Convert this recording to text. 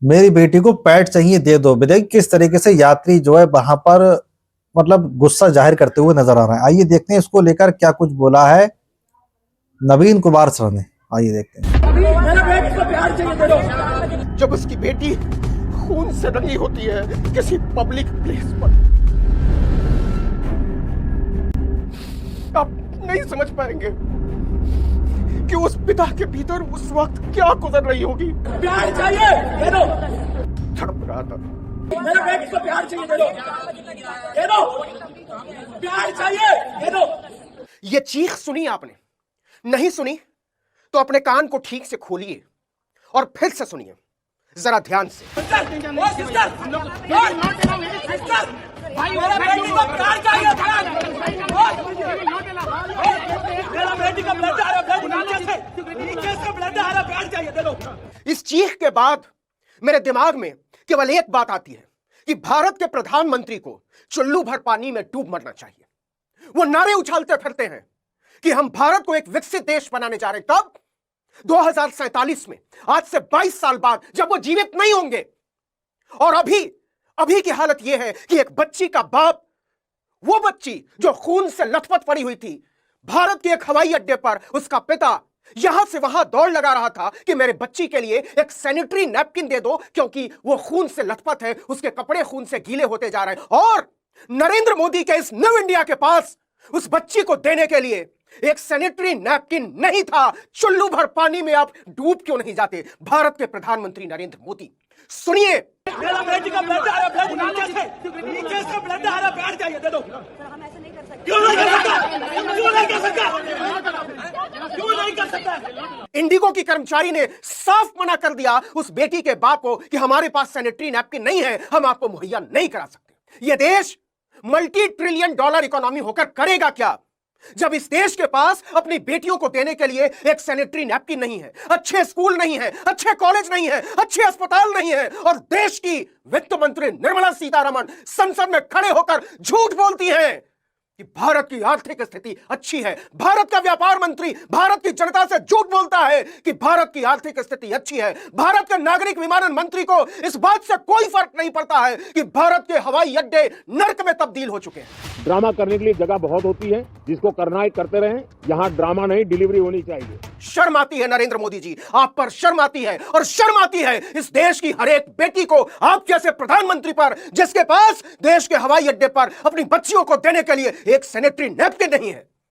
मेरी बेटी को पैड चाहिए, दे दो। देखिए किस तरीके से यात्री जो है वहां पर मतलब गुस्सा जाहिर करते हुए नजर आ रहे हैं। आइए देखते हैं इसको लेकर क्या कुछ बोला है नवीन कुमार सर ने। आइए देखते हैं। जब उसकी बेटी खून से रंगी होती है किसी पब्लिक प्लेस पर, आप नहीं समझ पाएंगे कि उस पिता के भीतर उस वक्त क्या गुजर रही होगी। प्यार चाहिए, दे दो। तड़प रहा था। मेरे बेटे को प्यार चाहिए, दे दो। दे दो। प्यार चाहिए, दे दो। ये चीख सुनी आपने? नहीं सुनी तो अपने कान को ठीक से खोलिए और फिर से सुनिए जरा ध्यान से। मेरे बेटी को प्यार चाहिए, मेरा बेटी का ब्लड आ रहा है, नीचे से ब्लड आ रहा है, प्यार चाहिए, दे दो। इस चीख के बाद मेरे दिमाग में केवल एक बात आती है कि भारत के प्रधानमंत्री को चुल्लू भर पानी में डूब मरना चाहिए। वो नारे उछालते फिरते हैं कि हम भारत को एक विकसित देश बनाने जा रहे हैं। कब? 2047 में, आज से 22 साल बाद, जब वो जीवित नहीं होंगे। और अभी की हालत यह है कि एक बच्ची का बाप, वो बच्ची जो खून से लथपथ पड़ी हुई थी, भारत के एक हवाई अड्डे पर उसका पिता यहां से वहां दौड़ लगा रहा था कि मेरे बच्ची के लिए एक सैनिटरी नैपकिन दे दो, क्योंकि वो खून से लथपथ है, उसके कपड़े खून से गीले होते जा रहे हैं। और नरेंद्र मोदी के इस न्यू इंडिया के पास उस बच्ची को देने के लिए एक सैनिटरी नैपकिन नहीं था। चुल्लू भर पानी में आप डूब क्यों नहीं जाते? भारत के प्रधानमंत्री नरेंद्र मोदी, सुनिए। मेरा बेटी का ब्लड आ रहा है, नीचे से ब्लड आ रहा है, प्यार चाहिए, दे दो। क्यों नहीं कर सकता? क्यों नहीं कर सकता? क्यों नहीं कर सकता? इंडिगो की कर्मचारी ने साफ मना कर दिया उस बेटी के बाप को कि हमारे पास सैनिटरी नैपकिन नहीं है, हम आपको मुहैया नहीं करा सकते। यह देश मल्टी ट्रिलियन डॉलर इकोनॉमी होकर करेगा क्या जब इस देश के पास अपनी बेटियों को देने के लिए एक सैनिटरी नैपकिन नहीं है, अच्छे स्कूल नहीं है, अच्छे कॉलेज नहीं है, अच्छे अस्पताल नहीं है, और देश की वित्त मंत्री निर्मला सीतारमण संसद में खड़े होकर झूठ बोलती हैं कि भारत की आर्थिक स्थिति अच्छी है। भारत का व्यापार मंत्री भारत की जनता से झूठ बोलता है कि भारत की आर्थिक स्थिति अच्छी है। भारत के नागरिक विमानन मंत्री को इस बात से कोई फर्क नहीं पड़ता है कि भारत के हवाई अड्डे नर्क में तब्दील हो चुके हैं। ड्रामा करने के लिए जगह बहुत होती है, जिसको करना है करते रहें। यहाँ ड्रामा नहीं, डिलीवरी होनी चाहिए। शर्म आती है नरेंद्र मोदी जी, आप पर शर्म आती है, और शर्म आती है इस देश की हर एक बेटी को, आप जैसे प्रधानमंत्री पर, जिसके पास देश के हवाई अड्डे पर अपनी बच्चियों को देने के लिए एक सैनिटरी नैपकिन नहीं है।